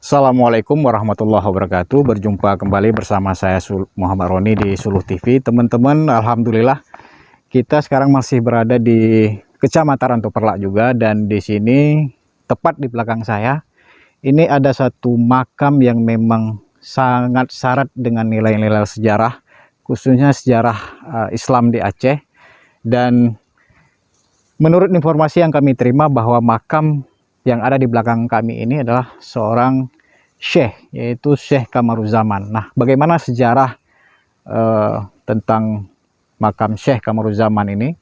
Assalamualaikum warahmatullahi wabarakatuh. Berjumpa kembali bersama saya Muhammad Roni di Suluh TV. Teman-teman, alhamdulillah kita sekarang masih berada di Kecamatan Ranto Perlak juga, dan di sini tepat di belakang saya ini ada satu makam yang memang sangat syarat dengan nilai-nilai sejarah, khususnya sejarah Islam di Aceh. Dan menurut informasi yang kami terima bahwa makam yang ada di belakang kami ini adalah seorang syekh, yaitu Syekh Kamaruzaman. Nah, bagaimana sejarah tentang makam Syekh Kamaruzaman ini?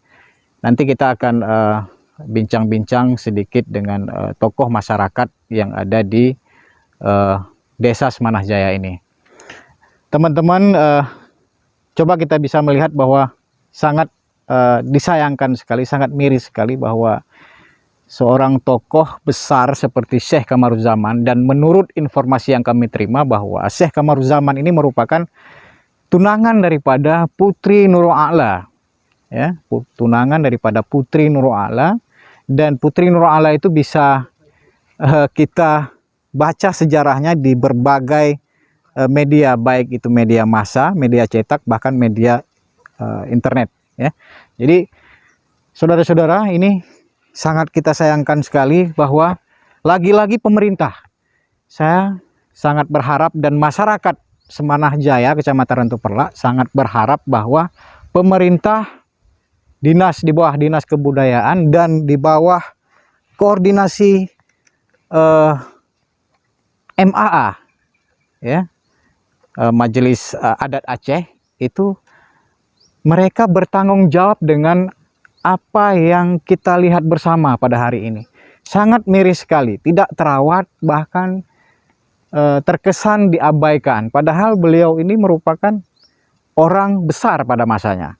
Nanti kita akan bincang-bincang sedikit dengan tokoh masyarakat yang ada di Desa Semanah Jaya ini. Teman-teman, coba kita bisa melihat bahwa sangat disayangkan sekali, sangat miris sekali bahwa seorang tokoh besar seperti Syekh Kamaruzaman, dan menurut informasi yang kami terima bahwa Syekh Kamaruzaman ini merupakan tunangan daripada Putri Nurul A'la, ya, tunangan daripada Putri Nurul A'la. Dan Putri Nurul A'la itu bisa kita baca sejarahnya di berbagai media, baik itu media massa, media cetak, bahkan media internet, ya. Jadi saudara-saudara, ini sangat kita sayangkan sekali bahwa lagi-lagi pemerintah, saya sangat berharap, dan masyarakat Semanah Jaya, Kecamatan Ranto Perlak, sangat berharap bahwa pemerintah, di bawah Dinas Kebudayaan dan di bawah koordinasi MAA, ya, Majelis Adat Aceh, itu mereka bertanggung jawab dengan apa yang kita lihat bersama pada hari ini. Sangat miris sekali, tidak terawat, bahkan terkesan diabaikan. Padahal beliau ini merupakan orang besar pada masanya.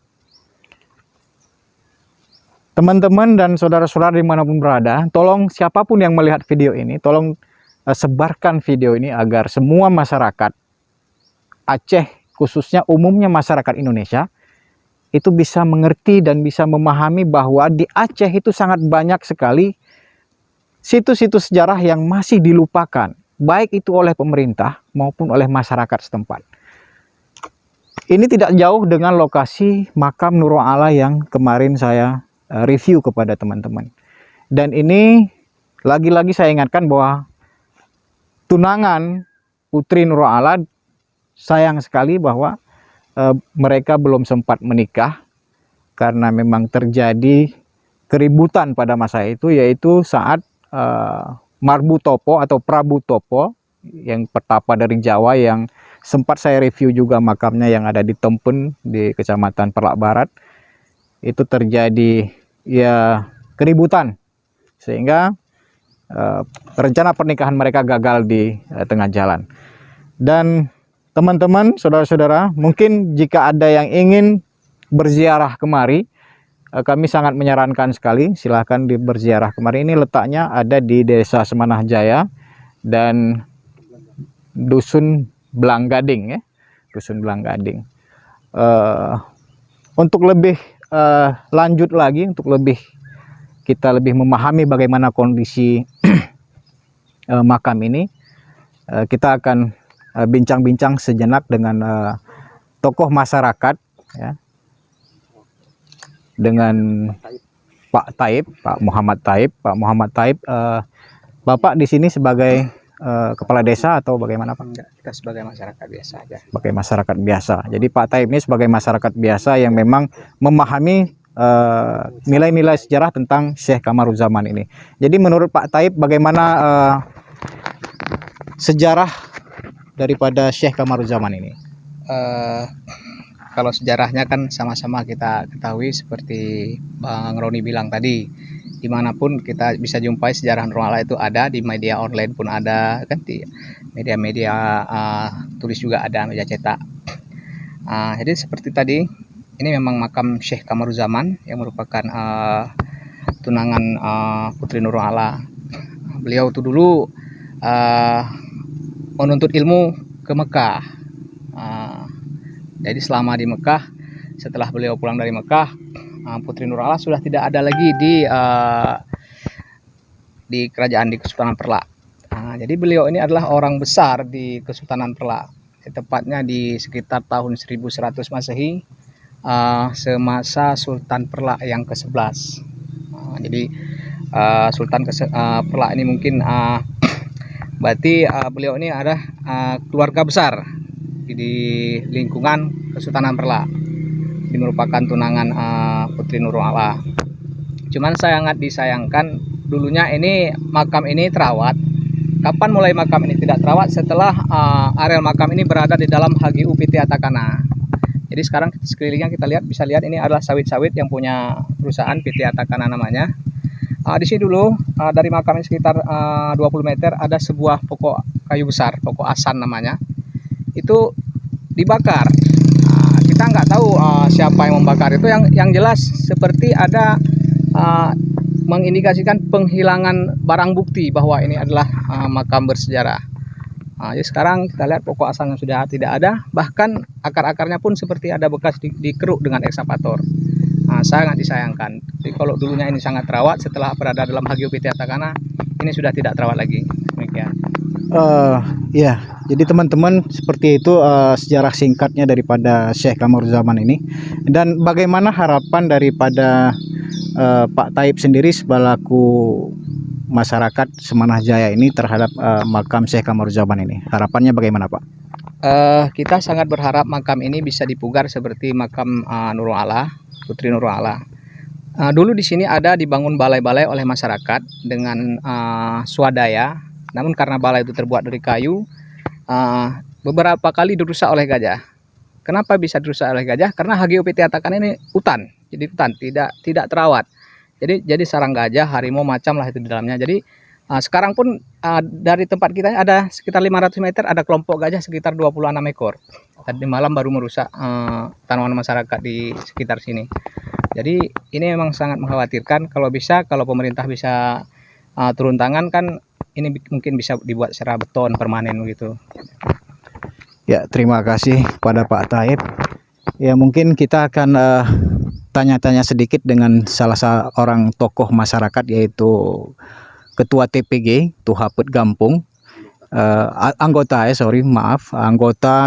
Teman-teman dan saudara-saudara dimanapun berada, tolong siapapun yang melihat video ini, tolong sebarkan video ini agar semua masyarakat Aceh, khususnya umumnya masyarakat Indonesia, itu bisa mengerti dan bisa memahami bahwa di Aceh itu sangat banyak sekali situs-situs sejarah yang masih dilupakan, baik itu oleh pemerintah maupun oleh masyarakat setempat. Ini tidak jauh dengan lokasi makam Nurul A'la yang kemarin saya review kepada teman-teman. Dan ini lagi-lagi saya ingatkan bahwa tunangan Putri Nurul A'la, sayang sekali bahwa mereka belum sempat menikah karena memang terjadi keributan pada masa itu, yaitu saat Marbu Topo atau Prabu Topo yang pertapa dari Jawa, yang sempat saya review juga makamnya yang ada di Tempen di Kecamatan Perlak Barat, itu terjadi ya keributan sehingga rencana pernikahan mereka gagal di tengah jalan. Dan teman-teman, saudara-saudara, mungkin jika ada yang ingin berziarah kemari, kami sangat menyarankan sekali, silahkan berziarah kemari. Ini letaknya ada di Desa Semanah Jaya dan Dusun Belanggading, ya, Dusun Belanggading. Untuk lebih lanjut lagi, untuk kita lebih memahami bagaimana kondisi makam ini, kita akan bincang-bincang sejenak dengan tokoh masyarakat, ya, dengan Pak Taib, Pak Muhammad Taib. Pak Muhammad Taib, Bapak di sini sebagai kepala desa atau bagaimana, Pak? Enggak, kita sebagai masyarakat biasa aja. Sebagai masyarakat biasa. Jadi Pak Taib ini sebagai masyarakat biasa yang memang memahami nilai-nilai sejarah tentang Syekh Kamaruzaman ini. Jadi menurut Pak Taib, bagaimana sejarah daripada Syekh Kamaruzaman ini? Kalau sejarahnya kan sama-sama kita ketahui, seperti Bang Roni bilang tadi, dimanapun kita bisa jumpai sejarah Nurul A'la itu ada, di media online pun ada, kan, di media-media tulis juga ada, media cetak. Jadi seperti tadi, ini memang makam Syekh Kamaruzaman yang merupakan tunangan Putri Nurul A'la. Beliau itu dulu menuntut ilmu ke Mekah. Jadi selama di Mekah, setelah beliau pulang dari Mekah, Putri Nurul A'la sudah tidak ada lagi di kerajaan di Kesultanan Perlak. Nah, jadi beliau ini adalah orang besar di Kesultanan Perla, tepatnya di sekitar tahun 1100 Masehi, semasa Sultan Perla yang ke-11. Jadi Sultan Perla ini mungkin berarti beliau ini ada keluarga besar di lingkungan Kesultanan Perla. Ini merupakan tunangan Putri Nurul Ala. Cuman sangat disayangkan dulunya ini makam ini terawat. Kapan mulai makam ini tidak terawat? Setelah areal makam ini berada di dalam HGU PT Atakana. Jadi sekarang sekelilingnya kita bisa lihat ini adalah sawit-sawit yang punya perusahaan PT Atakana namanya. Di sini dulu dari makam ini sekitar 20 meter ada sebuah pokok kayu besar, pokok asan namanya. Itu dibakar. Kita nggak tahu siapa yang membakar itu. Yang jelas seperti ada mengindikasikan penghilangan barang bukti bahwa ini adalah makam bersejarah. Jadi sekarang kita lihat pokok asal yang sudah tidak ada, bahkan akar-akarnya pun seperti ada bekas dikeruk dengan ekskavator. Sangat disayangkan. Jadi kalau dulunya ini sangat terawat, setelah berada dalam HGU PT Atakana, ini sudah tidak terawat lagi. Demikian. Ya, jadi teman-teman seperti itu sejarah singkatnya daripada Syekh Kamaruzzaman ini. Dan bagaimana harapan daripada Pak Taib sendiri selaku masyarakat Semanah Jaya ini terhadap makam Syekh Kamaruzzaman ini? Harapannya bagaimana, Pak? Kita sangat berharap makam ini bisa dipugar seperti makam Nurul Ala, Putri Nurul Ala. Dulu di sini ada dibangun balai-balai oleh masyarakat dengan swadaya. Namun karena balai itu terbuat dari kayu, beberapa kali dirusak oleh gajah. Kenapa bisa dirusak oleh gajah? Karena HGU PT Atakana ini hutan. Jadi hutan tidak terawat. Jadi sarang gajah, harimau macam lah itu di dalamnya. Jadi sekarang pun dari tempat kita ada sekitar 500 meter ada kelompok gajah sekitar 26 ekor. Tadi malam baru merusak tanaman masyarakat di sekitar sini. Jadi ini memang sangat mengkhawatirkan. Kalau pemerintah bisa turun tangan kan ini mungkin bisa dibuat secara beton permanen begitu. Ya, terima kasih pada Pak Taib. Ya, mungkin kita akan tanya-tanya sedikit dengan salah seorang tokoh masyarakat, yaitu Ketua TPG Tuhaput Gampung, anggota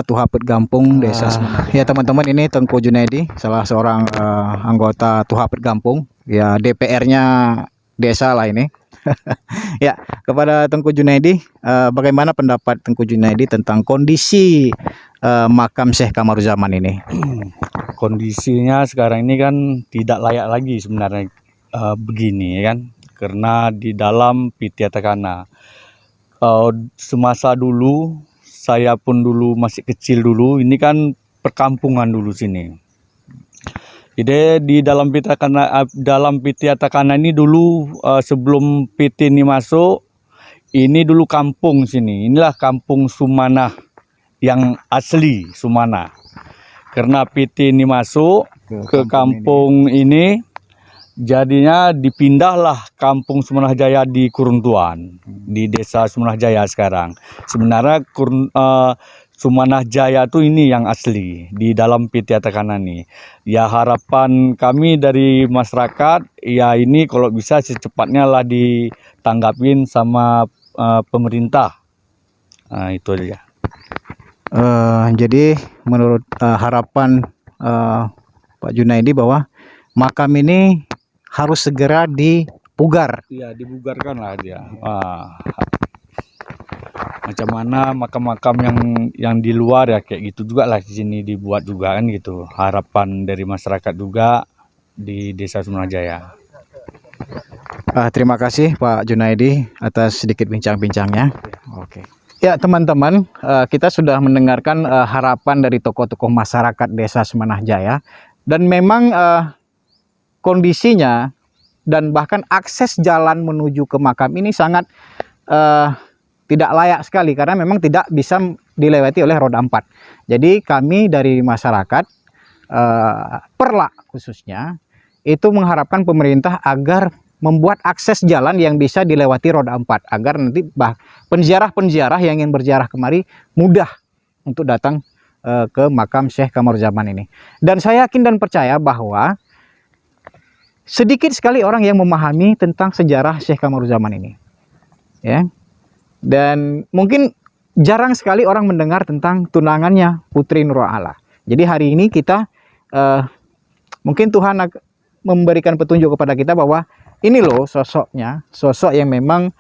Tuhaput Gampung Desa Semanah. Ya teman-teman, ini Tengku Junaidi, salah seorang anggota Tuhaput Gampung. Ya DPR-nya desa lah ini. Ya, kepada Tengku Junaidi, bagaimana pendapat Tengku Junaidi tentang kondisi makam Syekh Kamaruzzaman ini? Kondisinya sekarang ini kan tidak layak lagi sebenarnya begini ya kan, karena di dalam PT Atakana. Semasa dulu, saya pun dulu masih kecil dulu, ini kan perkampungan dulu sini. Jadi di dalam PT Atakana ini dulu sebelum PT ini masuk, ini dulu kampung sini. Inilah kampung Sumanah yang asli Sumanah. Karena PT ini masuk ke kampung ini, jadinya dipindahlah kampung Semanah Jaya di Kuruntuan, di desa Semanah Jaya sekarang. Sebenarnya Semanah Jaya itu ini yang asli di dalam PT Atakana ini. Ya harapan kami dari masyarakat, ya ini kalau bisa secepatnya lah ditanggapin sama pemerintah. Itu aja. Jadi menurut harapan Pak Junaidi bahwa makam ini harus segera dipugar. Iya, dibugarkan lah dia. Macam mana makam-makam yang di luar ya kayak gitu juga lah di sini dibuat juga kan gitu. Harapan dari masyarakat juga di Desa Semanah Jaya. Terima kasih Pak Junaidi atas sedikit bincang-bincangnya. Oke. Ya teman-teman, kita sudah mendengarkan harapan dari tokoh-tokoh masyarakat Desa Semanah Jaya, dan memang kondisinya dan bahkan akses jalan menuju ke makam ini sangat tidak layak sekali karena memang tidak bisa dilewati oleh roda 4. Jadi kami dari masyarakat Perla khususnya itu mengharapkan pemerintah agar membuat akses jalan yang bisa dilewati roda 4 agar nanti penziarah-penziarah yang ingin berziarah kemari mudah untuk datang ke makam Syekh Kamaruzzaman ini. Dan saya yakin dan percaya bahwa sedikit sekali orang yang memahami tentang sejarah Syekh Kamaruzzaman ini. Ya. Dan mungkin jarang sekali orang mendengar tentang tunangannya Putri Nurul Aala. Jadi hari ini kita mungkin Tuhan memberikan petunjuk kepada kita bahwa ini loh sosoknya, sosok yang memang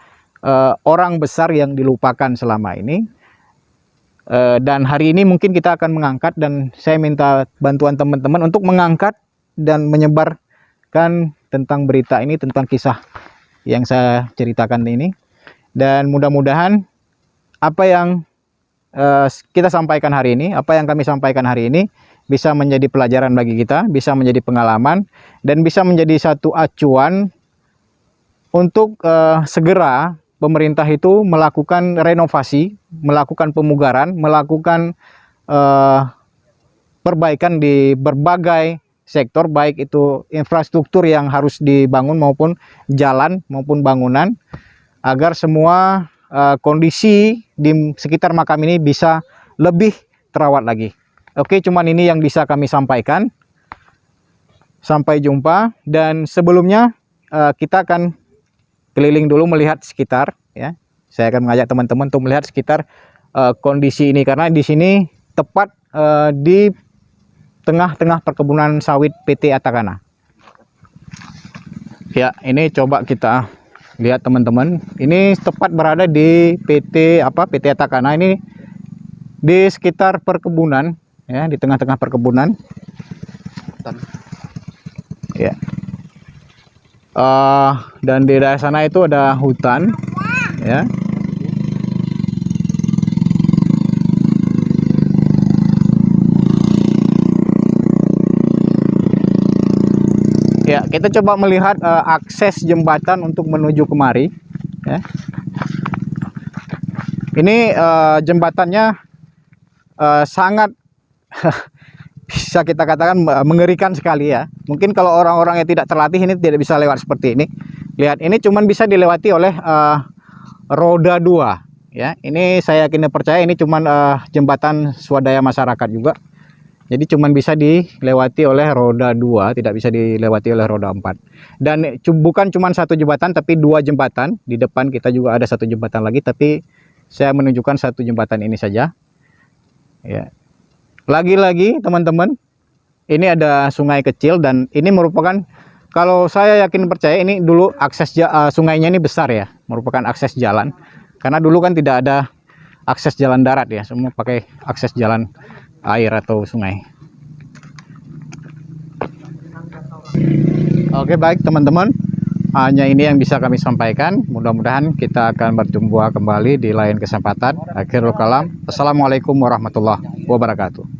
orang besar yang dilupakan selama ini. Dan hari ini mungkin kita akan mengangkat, dan saya minta bantuan teman-teman untuk mengangkat dan menyebarkan tentang berita ini, tentang kisah yang saya ceritakan ini. Dan mudah-mudahan apa yang kita sampaikan hari ini, apa yang kami sampaikan hari ini bisa menjadi pelajaran bagi kita, bisa menjadi pengalaman, dan bisa menjadi satu acuan untuk segera pemerintah itu melakukan renovasi, melakukan pemugaran, melakukan perbaikan di berbagai sektor, baik itu infrastruktur yang harus dibangun maupun jalan maupun bangunan, agar semua kondisi di sekitar makam ini bisa lebih terawat lagi. Oke, cuman ini yang bisa kami sampaikan. Sampai jumpa, dan sebelumnya kita akan keliling dulu melihat sekitar, ya. Saya akan mengajak teman-teman untuk melihat sekitar kondisi ini, karena di sini tepat di tengah-tengah perkebunan sawit PT Atakana. Ya, ini coba kita lihat teman-teman. Ini tepat berada di PT Atakana, ini di sekitar perkebunan, ya, di tengah-tengah perkebunan. Ya. Dan di daerah sana itu ada hutan, ya. Ya, kita coba melihat akses jembatan untuk menuju kemari, ya. Ini jembatannya sangat bisa kita katakan mengerikan sekali, ya. Mungkin kalau orang-orang yang tidak terlatih ini tidak bisa lewat seperti ini. Lihat, ini cuman bisa dilewati oleh roda 2, ya. Ini saya yakin percaya ini cuman jembatan swadaya masyarakat juga. Jadi cuman bisa dilewati oleh roda 2, tidak bisa dilewati oleh roda 4. Dan bukan cuman satu jembatan, tapi 2 jembatan. Di depan kita juga ada satu jembatan lagi, tapi saya menunjukkan satu jembatan ini saja, ya. Lagi-lagi teman-teman, ini ada sungai kecil, dan ini merupakan, kalau saya yakin percaya ini dulu akses sungainya ini besar, ya, merupakan akses jalan. Karena dulu kan tidak ada akses jalan darat, ya, semua pakai akses jalan air atau sungai. Oke, baik teman-teman, hanya ini yang bisa kami sampaikan. Mudah-mudahan kita akan berjumpa kembali di lain kesempatan. Akhirul kalam, assalamualaikum warahmatullahi wabarakatuh.